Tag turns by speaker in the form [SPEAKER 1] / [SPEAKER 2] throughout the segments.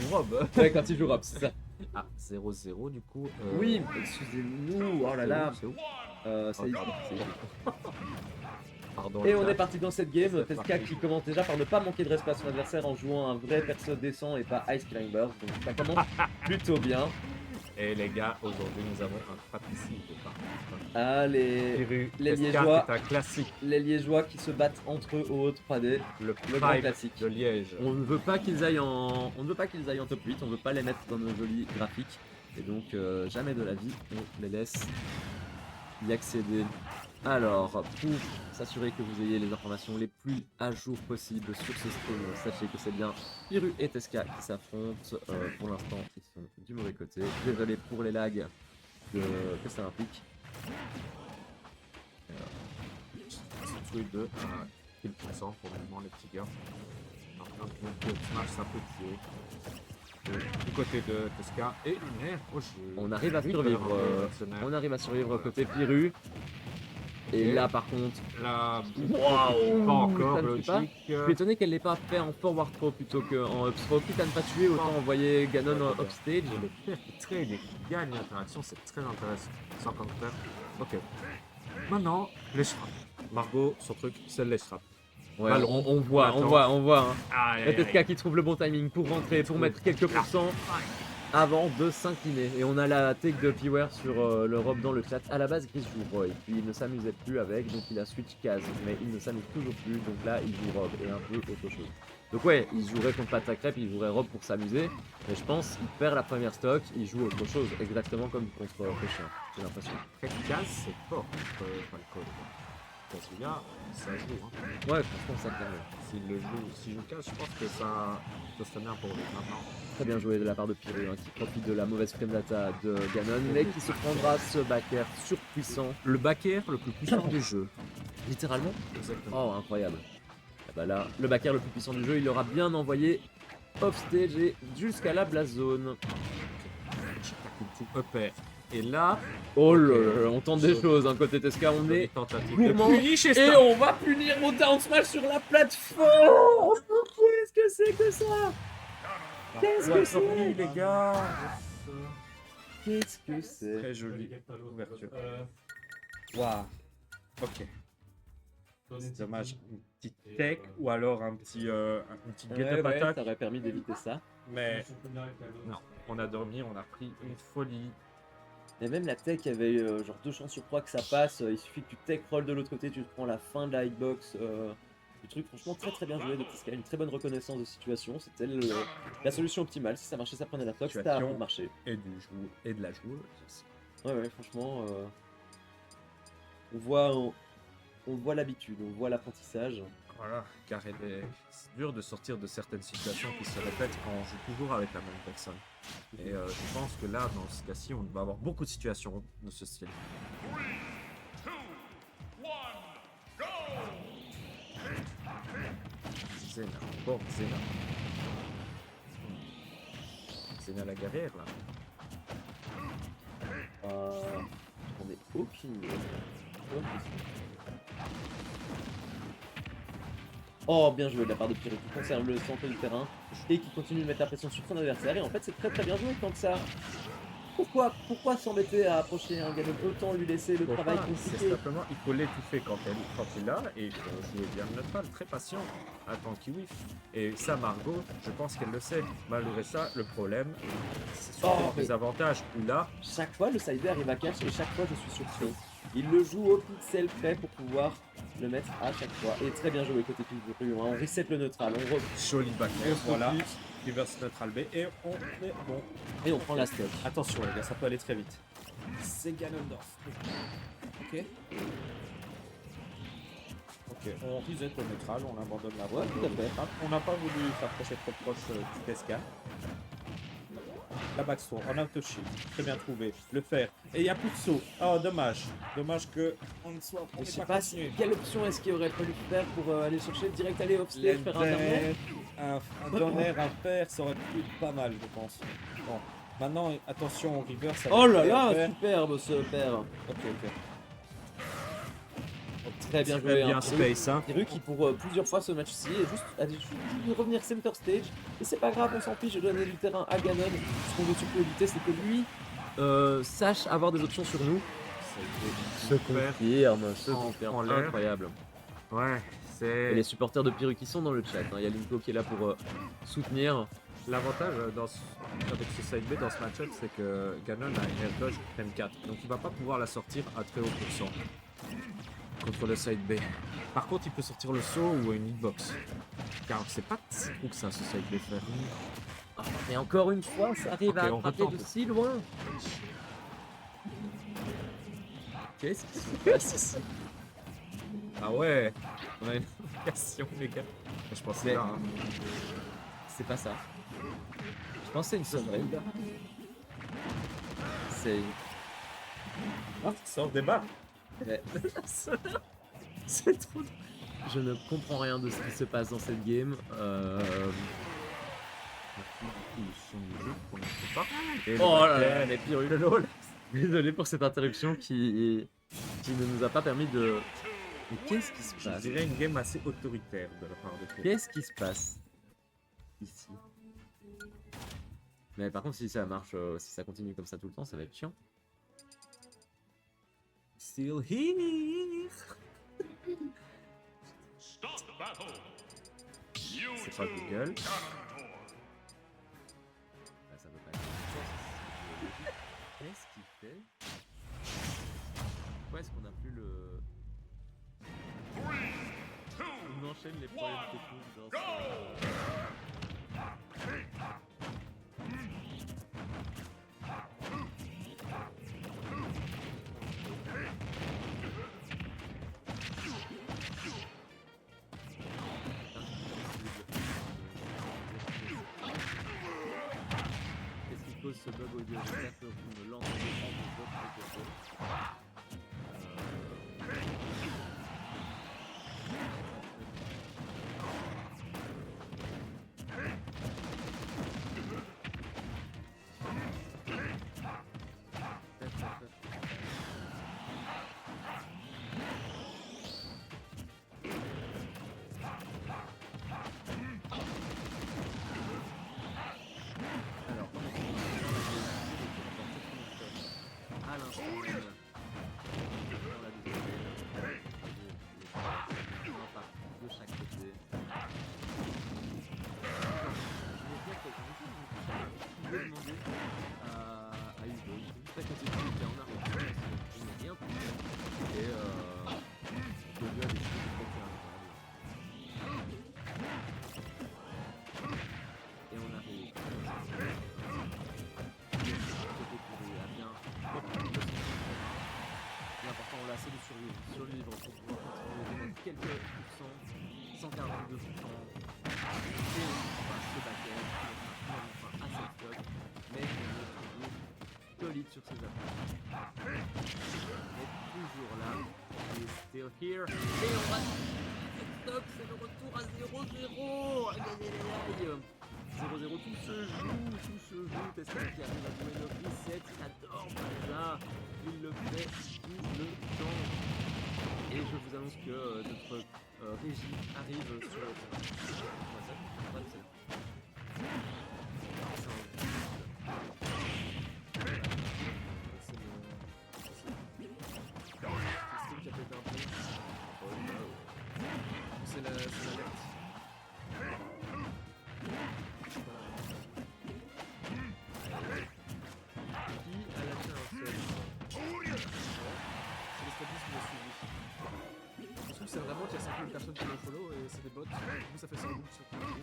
[SPEAKER 1] joue Rob.
[SPEAKER 2] Ouais, quand il joue Rob, c'est ça.
[SPEAKER 1] Ah, 0-0 du coup.
[SPEAKER 2] Oui, excusez-nous, oh là là.
[SPEAKER 1] C'est où
[SPEAKER 2] Ça
[SPEAKER 1] Oh,
[SPEAKER 2] y est,
[SPEAKER 1] pardon.
[SPEAKER 2] c'est écrit.
[SPEAKER 1] Pardon,
[SPEAKER 2] Et
[SPEAKER 1] le
[SPEAKER 2] on
[SPEAKER 1] chat.
[SPEAKER 2] est parti dans cette game.
[SPEAKER 1] C'est
[SPEAKER 2] Teska
[SPEAKER 1] parti.
[SPEAKER 2] qui commence déjà par ne pas manquer de respect à son adversaire en jouant un vrai perso décent et pas Ice Climbers. Donc ça commence plutôt bien.
[SPEAKER 1] Et les gars, aujourd'hui nous avons un fratricide par contre.
[SPEAKER 2] Ah, les
[SPEAKER 1] Piru,
[SPEAKER 2] Liégeois.
[SPEAKER 1] Teska, c'est un classique.
[SPEAKER 2] Les Liégeois qui se battent entre eux au 3D.
[SPEAKER 1] Le
[SPEAKER 2] Le grand
[SPEAKER 1] prime
[SPEAKER 2] classique.
[SPEAKER 1] de Liège.
[SPEAKER 2] On ne veut pas qu'ils aillent en top 8, on ne veut pas les mettre dans nos jolis graphiques. Et donc jamais de la vie, on les laisse y accéder. Alors, pour s'assurer que vous ayez les informations les plus à jour possibles sur ce stream, sachez que c'est bien Piru et Teska qui s'affrontent. Pour l'instant, ils sont du mauvais côté. Désolé pour les lags que ça implique.
[SPEAKER 1] C'est tous les deux à 1000% pour le moment, les petits gars. Donc, le smash, ça peut tuer. Du côté de Teska et lunaire. Oh,
[SPEAKER 2] On arrive à survivre. On arrive à survivre côté Piru. Et là, par contre,
[SPEAKER 1] Là,
[SPEAKER 2] waouh,
[SPEAKER 1] pas encore
[SPEAKER 2] ça ne tue pas.
[SPEAKER 1] logique.
[SPEAKER 2] Je suis étonné qu'elle l'ait pas fait en forward throw plutôt qu'en up throw. Quitte à ne pas tuer, autant envoyer Ganon en upstage.
[SPEAKER 1] Le pire qui trade et qui gagne l'interaction, c'est très intéressant. Sans commentaire. Ok. Maintenant, les frappes. Margot, son truc, c'est les frappes.
[SPEAKER 2] Ouais,
[SPEAKER 1] Ballon.
[SPEAKER 2] on voit. Hein.
[SPEAKER 1] Aïe,
[SPEAKER 2] La Teska qui trouve le bon timing pour rentrer, pour mettre quelques pourcents avant de s'incliner. Et on a la take de Piware sur le Rob dans le chat. À la base, Gris joue Roy, puis il ne s'amusait plus avec, donc il a switch case. Mais il ne s'amuse toujours plus, donc là il joue Rob et un peu autre chose. Donc ouais, il jouerait contre Pata Crêpe, il jouerait Rob pour s'amuser. Mais je pense qu'il perd la première stock, il joue autre chose, exactement comme contre Péchien, j'ai l'impression.
[SPEAKER 1] Casse, c'est fort contre Falcon. Celui-là, ça joue. Hein.
[SPEAKER 2] Ouais, franchement, ça clairement.
[SPEAKER 1] S'il joue casse, je pense que ça serait bien pour lui maintenant.
[SPEAKER 2] Très bien joué de la part de Piru, hein, qui profite de la mauvaise frame data de Ganon, mais qui se prendra ce backer surpuissant.
[SPEAKER 1] Le backer le plus puissant du jeu.
[SPEAKER 2] Littéralement.
[SPEAKER 1] Exactement.
[SPEAKER 2] Oh, incroyable. Et bah là, le backer le plus puissant du jeu, il l'aura bien envoyé offstage et jusqu'à la blast zone.
[SPEAKER 1] Et là,
[SPEAKER 2] Oh là là, on tente des choses, hein, côté Teska, on est gourmand.
[SPEAKER 1] Et
[SPEAKER 2] Et on va punir mon down smash sur la plateforme. Qu'est-ce que c'est que ça? Qu'est-ce que c'est?
[SPEAKER 1] les gars.
[SPEAKER 2] Qu'est-ce que c'est?
[SPEAKER 1] Très jolie ouverture.
[SPEAKER 2] Waouh.
[SPEAKER 1] Ok. C'est dommage, une petite tech ou alors un petit get-up attack.
[SPEAKER 2] ça aurait permis d'éviter ça.
[SPEAKER 1] Mais non, on a dormi, on a pris une folie.
[SPEAKER 2] Et même la tech avait genre 2 chances sur 3 que ça passe. Il suffit que tu tech roll de l'autre côté, tu te prends la fin de la hitbox. Du truc, franchement, très bien joué de Teska. Une très bonne reconnaissance de situation. C'était la solution optimale. Si ça marchait, ça prenait la stock. Ça a marché.
[SPEAKER 1] Et de la joueuse aussi.
[SPEAKER 2] Ouais, franchement, on voit l'habitude, on voit l'apprentissage.
[SPEAKER 1] Voilà, car c'est dur de sortir de certaines situations qui se répètent quand on joue toujours avec la même personne. Et je pense que là, dans ce cas-ci, on va avoir beaucoup de situations de ce style. Zena, bon Zena. Zena la guerrière là.
[SPEAKER 2] On est aucune idée. Oh, bien joué de la part de Piru qui conserve le centre du terrain et qui continue de mettre la pression sur son adversaire. Et en fait, c'est très bien joué quand ça. Pourquoi s'embêter à approcher un Ganon? Autant lui laisser le travail
[SPEAKER 1] C'est
[SPEAKER 2] compliqué.
[SPEAKER 1] simplement, il faut l'étouffer quand il est là et il faut jouer bien le neutral, très patient, attends qu'il whiff. Et ça, Margot, je pense qu'elle le sait. Malgré ça, le problème, c'est surtout les avantages. Où là,
[SPEAKER 2] chaque fois, le sider arrive à catch et chaque fois, je suis surpris. Il le joue au pixel près pour pouvoir le mettre à chaque fois. Et très bien joué côté Piru. On reset le neutral.
[SPEAKER 1] joli backer, voilà. Reverse neutral B et on est bon.
[SPEAKER 2] Et on prend la stock.
[SPEAKER 1] Attention les gars, ça peut aller très vite. C'est Ganondorf. Ok. Ok, on reset au neutral, on abandonne la voie.
[SPEAKER 2] Tout à fait.
[SPEAKER 1] On n'a pas voulu s'approcher trop proche du Teska. La backstone, en auto shield, très bien trouvé. Le faire. Et il n'y a plus de saut. Oh, dommage. Dommage que on ne soit
[SPEAKER 2] Je sais pas quelle option est-ce qu'il aurait fallu faire pour aller chercher direct aller offstage, faire un internet.
[SPEAKER 1] Un donner, un faire, ça aurait pu être pas mal, je pense. Bon. Maintenant, attention au reverse.
[SPEAKER 2] Oh là là, superbe ce père.
[SPEAKER 1] Ok. Ok,
[SPEAKER 2] Très bien
[SPEAKER 1] Très
[SPEAKER 2] joué.
[SPEAKER 1] bien
[SPEAKER 2] Hein,
[SPEAKER 1] Space, hein.
[SPEAKER 2] Piru qui pour plusieurs fois ce match-ci a juste dû revenir center stage. Et c'est pas grave, on s'en fiche de donner du terrain à Ganon. Ce qu'on veut surtout éviter, c'est que lui sache avoir des options sur nous.
[SPEAKER 1] Se
[SPEAKER 2] confirme,
[SPEAKER 1] en l'air.
[SPEAKER 2] incroyable.
[SPEAKER 1] Ouais,
[SPEAKER 2] Et
[SPEAKER 1] c'est
[SPEAKER 2] les supporters de Piru qui sont dans le chat. Hein. Il y a Linko qui est là pour soutenir.
[SPEAKER 1] l'avantage avec ce side B dans ce match-up, c'est que Ganon a une air dodge M4, donc il va pas pouvoir la sortir à très haut pourcent contre le side B. Par contre, il peut sortir le saut ou une hitbox. Car c'est pas si gros que ça, ce side B, frère.
[SPEAKER 2] Et encore une fois, ça arrive
[SPEAKER 1] Ok,
[SPEAKER 2] à
[SPEAKER 1] on
[SPEAKER 2] attraper de
[SPEAKER 1] retente.
[SPEAKER 2] si loin. Qu'est-ce qui se passe ici?
[SPEAKER 1] Ah ouais, on a une invocation, les gars. Je pense que c'est
[SPEAKER 2] Mais-
[SPEAKER 1] là, hein.
[SPEAKER 2] C'est pas ça. Je pense que c'est une sauvegarde. C'est...
[SPEAKER 1] Ah, sort des barres.
[SPEAKER 2] Mais
[SPEAKER 1] C'est trop.
[SPEAKER 2] je ne comprends rien de ce qui se passe dans cette game. Oh là là, les Piru. Désolé pour cette interruption qui ne nous a pas permis de... Mais qu'est-ce qui se
[SPEAKER 1] Je
[SPEAKER 2] passe?
[SPEAKER 1] dirais une game assez autoritaire de la part de Piru.
[SPEAKER 2] Qu'est-ce qui se passe ici? Mais par contre, si ça marche, si ça continue comme ça tout le temps, ça va être chiant.
[SPEAKER 1] Still here. C'est pas Google.
[SPEAKER 2] Bah, ça peut pas être. Qu'est-ce qu'il fait? Pourquoi est-ce qu'on n'a plus le... On enchaîne les problèmes techniques dans ce... Qu'est-ce qui cause ce bug audio? J'espère que vous me lancez de votre côté. Alors, à l'instant même, dans la deuxième game, un par de chaque côté. Je vais demander à Hugo, juste à côté de lui, qui est en arrière, il n'a rien pu faire, et Hugo a décidé de faire un et on arrive. L'important là c'est de survivre pour pouvoir continuer de mettre quelques pourcents, 142%, et on va se battre, enfin à cette flotte, mais on est toujours solide sur ses attaques. On est toujours là, on est still here, et on va stop, c'est le retour à 0-0. Aïe aïe aïe aïe. 0-0, tout se joue, Tesla qui arrive à jouer le reset, il adore ça, il le fait tout le temps. Et je vous annonce que notre régie arrive sur le terrain. C'est l'alerte. C'est vraiment qu'il y a 5000 personnes qui l'ont follow et c'est des bots, du coup ça fait 100 bouts sur tout le coup.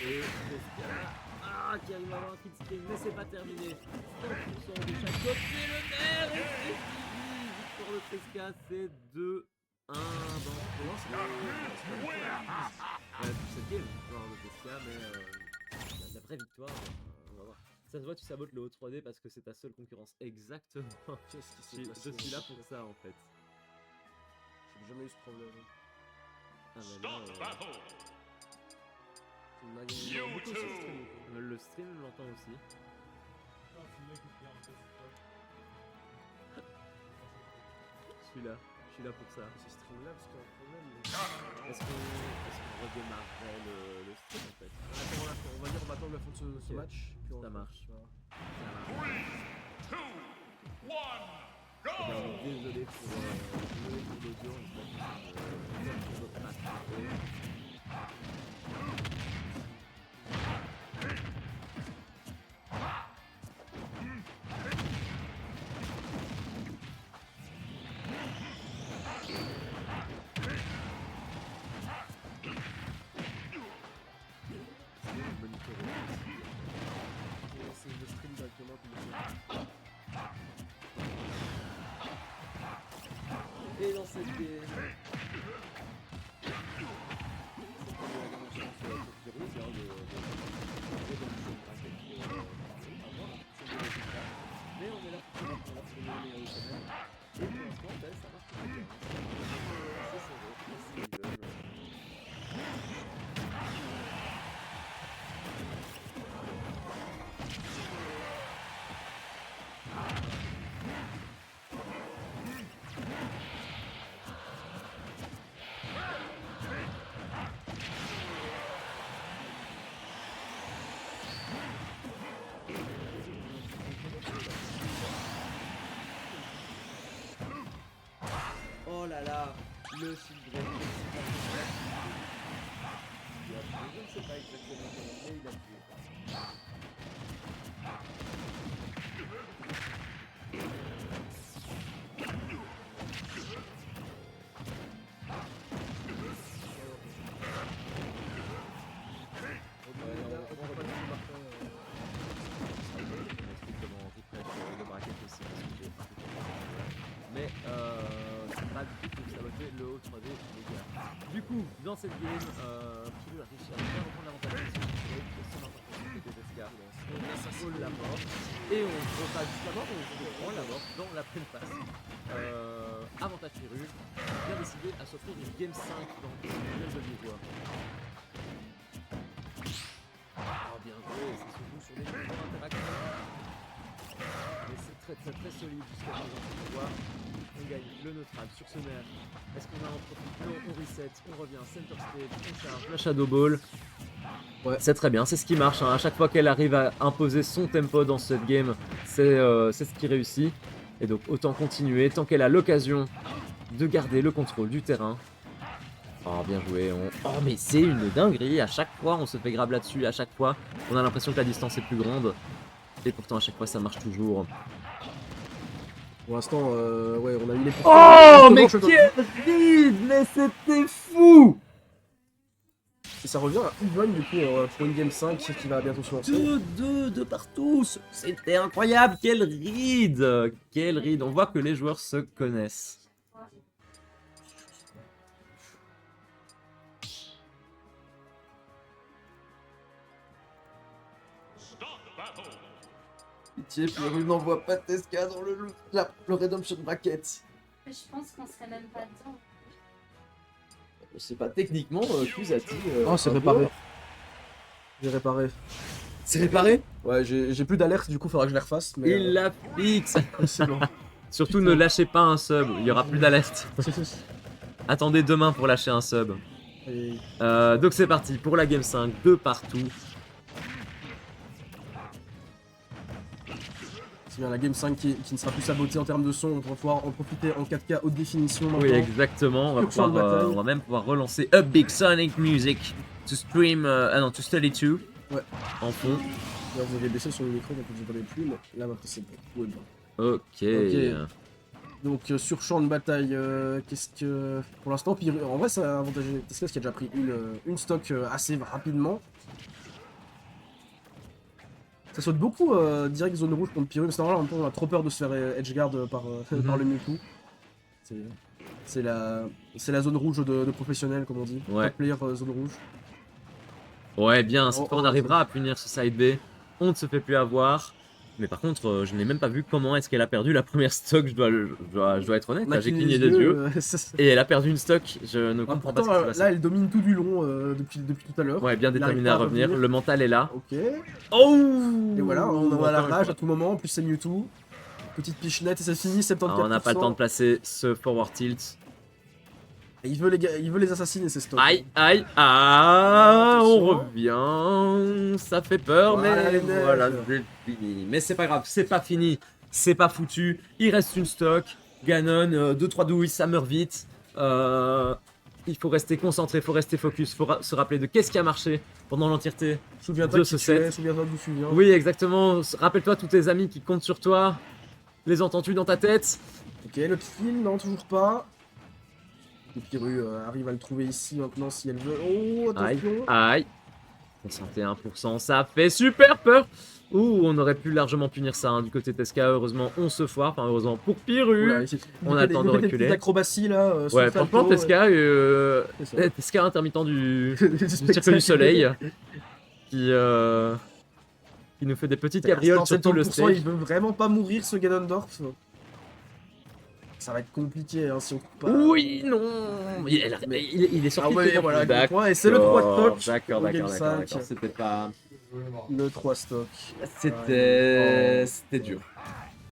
[SPEAKER 2] Et qui arrive à avoir un kill stream, mais c'est pas terminé. 100% de chaque côté, le maire et c'est fini. Victoire de Tesca, c'est 2-1 dans cette game, victoire de Tesca, mais la vraie victoire, on va voir. Ça se voit, tu sabotes le haut 3D parce que c'est ta seule concurrence. Exactement. Je suis là pour ça en fait.
[SPEAKER 3] J'ai jamais eu ce problème.
[SPEAKER 2] Ah bah là, le stream l'entend aussi. suis là. Je suis là pour ça.
[SPEAKER 3] C'est Streamlabs qui a un problème.
[SPEAKER 2] Est-ce qu'on redémarrerait le stream en fait?
[SPEAKER 3] Attends, on va dire on va attendre la fin de ce
[SPEAKER 2] Ok.
[SPEAKER 3] match. Puis on
[SPEAKER 2] Ça marche.
[SPEAKER 3] voilà.
[SPEAKER 2] Eh bien, on est désolé pour l'audio, on espère que ça ne votre activité.
[SPEAKER 3] C'est le stream directement qui le fait.
[SPEAKER 2] Et dans cette game, mais on est là pour le meilleur du semaine. Et pour l'instant, ça marche très bien. C'est serré, c'est Steven. Oh là là, le Children. Je ne sais pas exactement comment, mais il a tué. Mais c'est pas du tout pour saboter le haut 3D les gars. Du coup, dans cette game, Pilou a réussi à bien reprendre l'avantage sur son intervention côté d'Escar. On assassinne la mort et on pas juste la mort, on prend la mort dans la pleine face. Avantage Pilou, bien décidé à s'offrir une game 5 dans ce duel de Liégeois. Oh bien joué, ça se joue sur les niveaux d'interactions. Mais c'est très solide jusqu'à présent. On voit, on gagne le neutral sur ce nerf. Est-ce qu'on a un profit? Non, on reset, on revient, center stage, on charge, la shadow ball.
[SPEAKER 3] Ouais.
[SPEAKER 2] C'est très bien, c'est ce qui marche. Hein. À chaque fois qu'elle arrive à imposer son tempo dans cette game, c'est ce qui réussit. Et donc autant continuer tant qu'elle a l'occasion de garder le contrôle du terrain. Oh bien joué, oh mais c'est une dinguerie, à chaque fois on se fait grab là-dessus, à chaque fois on a l'impression que la distance est plus grande. Et pourtant à chaque fois ça marche toujours.
[SPEAKER 3] Pour l'instant, ouais, on a eu les
[SPEAKER 2] Oh mais quel lead! Mais c'était fou!
[SPEAKER 3] Et ça revient à Ivan du coup pour une game 5 qui va bientôt se lancer.
[SPEAKER 2] 2-2 de partout! C'était incroyable! Quel read! Quel read! On voit que les joueurs se connaissent. Pitié, Pyrrhu n'envoie pas Tesca dans le Redemption Bracket.
[SPEAKER 4] Je pense qu'on serait même pas dedans.
[SPEAKER 2] Je sais pas, techniquement, Kuzati.
[SPEAKER 3] Oh, c'est réparé. J'ai réparé.
[SPEAKER 2] C'est réparé?
[SPEAKER 3] Ouais, j'ai plus d'alerte, du coup, faudra que je les refasse. Mais,
[SPEAKER 2] Il la fixe!
[SPEAKER 3] c'est bon.
[SPEAKER 2] Surtout ne lâchez pas un sub, il y aura plus d'alerte. Attendez demain pour lâcher un sub.
[SPEAKER 3] Et...
[SPEAKER 2] Donc c'est parti pour la game 5, de partout.
[SPEAKER 3] C'est bien la game 5 qui ne sera plus sabotée en termes de son, on va pouvoir en profiter en 4K haute définition maintenant.
[SPEAKER 2] Oui, exactement. On va même pouvoir relancer Up Big Sonic Music to stream. To study to.
[SPEAKER 3] Ouais.
[SPEAKER 2] En fond.
[SPEAKER 3] Là, vous avez baissé sur le micro, donc je ne parlais plus, mais là maintenant c'est bon. Tout est bien.
[SPEAKER 2] Ok.
[SPEAKER 3] Donc sur champ de bataille, qu'est-ce que... Pour l'instant, en vrai ça a avantagé Tesla qui a déjà pris une stock assez rapidement. Ça saute beaucoup direct zone rouge contre Pyrrhu, mais c'est normal, en même temps on a trop peur de se faire edgeguard par le Mewtwo. C'est la zone rouge de professionnel comme on dit.
[SPEAKER 2] Ouais.
[SPEAKER 3] Top player zone rouge.
[SPEAKER 2] Ouais, bien. Cette
[SPEAKER 3] Oh,
[SPEAKER 2] fois, on
[SPEAKER 3] oh,
[SPEAKER 2] arrivera à punir ce side B. On ne se fait plus avoir. Mais par contre, je n'ai même pas vu comment est-ce qu'elle a perdu la première stock. Je dois être honnête.
[SPEAKER 3] On a
[SPEAKER 2] Là, j'ai
[SPEAKER 3] cligné
[SPEAKER 2] cligné des yeux.
[SPEAKER 3] ça-
[SPEAKER 2] Et elle a perdu une stock. Je ne comprends pas ce
[SPEAKER 3] Pourtant,
[SPEAKER 2] qui se passe.
[SPEAKER 3] là elle domine tout du long depuis tout à l'heure.
[SPEAKER 2] Ouais, bien
[SPEAKER 3] Il
[SPEAKER 2] déterminé
[SPEAKER 3] arrive
[SPEAKER 2] à
[SPEAKER 3] pas à
[SPEAKER 2] revenir.
[SPEAKER 3] revenir.
[SPEAKER 2] Le mental est là.
[SPEAKER 3] Ok.
[SPEAKER 2] Oh!
[SPEAKER 3] Et voilà, on a la
[SPEAKER 2] Encore une
[SPEAKER 3] rage
[SPEAKER 2] fois.
[SPEAKER 3] à tout moment, en plus c'est Mewtwo. Petite pichenette et c'est fini, 74%.
[SPEAKER 2] Ah, on n'a pas le temps de placer ce forward tilt.
[SPEAKER 3] Et il veut les assassiner, ces stocks.
[SPEAKER 2] Aïe, aïe, ah, on
[SPEAKER 3] Attention.
[SPEAKER 2] revient. Ça fait peur,
[SPEAKER 3] Voilà, les
[SPEAKER 2] mais
[SPEAKER 3] neiges.
[SPEAKER 2] voilà, c'est fini. Mais c'est pas grave, c'est pas fini. C'est pas foutu. Il reste une stock. Ganon, 2-3 douilles, ça meurt vite. Il faut rester concentré, faut rester focus, faut se rappeler de qu'est-ce qui a marché pendant l'entièreté.
[SPEAKER 3] Souviens-toi
[SPEAKER 2] de
[SPEAKER 3] qui
[SPEAKER 2] ce
[SPEAKER 3] tu es,
[SPEAKER 2] set.
[SPEAKER 3] souviens-toi d'où tu viens.
[SPEAKER 2] Oui, exactement. Rappelle-toi tous tes amis qui comptent sur toi. Les entends-tu dans ta tête?
[SPEAKER 3] Ok, le kill, non, toujours pas. Et Piru arrive à le trouver ici maintenant si elle veut. Oh,
[SPEAKER 2] Aïe,
[SPEAKER 3] attention.
[SPEAKER 2] aïe. 61%, ça fait super peur. Ouh, on aurait pu largement punir ça hein, du côté de SK. Heureusement, on se foire. Enfin, heureusement pour Piru.
[SPEAKER 3] Oula,
[SPEAKER 2] On attend de reculer.
[SPEAKER 3] L'acrobatie là. sur
[SPEAKER 2] Ouais,
[SPEAKER 3] le
[SPEAKER 2] franchement,
[SPEAKER 3] salto,
[SPEAKER 2] Tesca, Tesca intermittent du Cirque du Soleil qui nous fait des petites cabrioles sur tout le
[SPEAKER 3] 70%,
[SPEAKER 2] stage.
[SPEAKER 3] il veut vraiment pas mourir ce Ganondorf. Ça va être compliqué hein, si on coupe pas.
[SPEAKER 2] Oui, non. Il est
[SPEAKER 3] Ah
[SPEAKER 2] sorti
[SPEAKER 3] ouais,
[SPEAKER 2] de
[SPEAKER 3] voilà,
[SPEAKER 2] d'accord.
[SPEAKER 3] gros point, et c'est le 3 stock.
[SPEAKER 2] D'accord,
[SPEAKER 3] au
[SPEAKER 2] d'accord,
[SPEAKER 3] game
[SPEAKER 2] d'accord,
[SPEAKER 3] 5.
[SPEAKER 2] d'accord. C'était pas.
[SPEAKER 3] Le 3 stock.
[SPEAKER 2] C'était dur.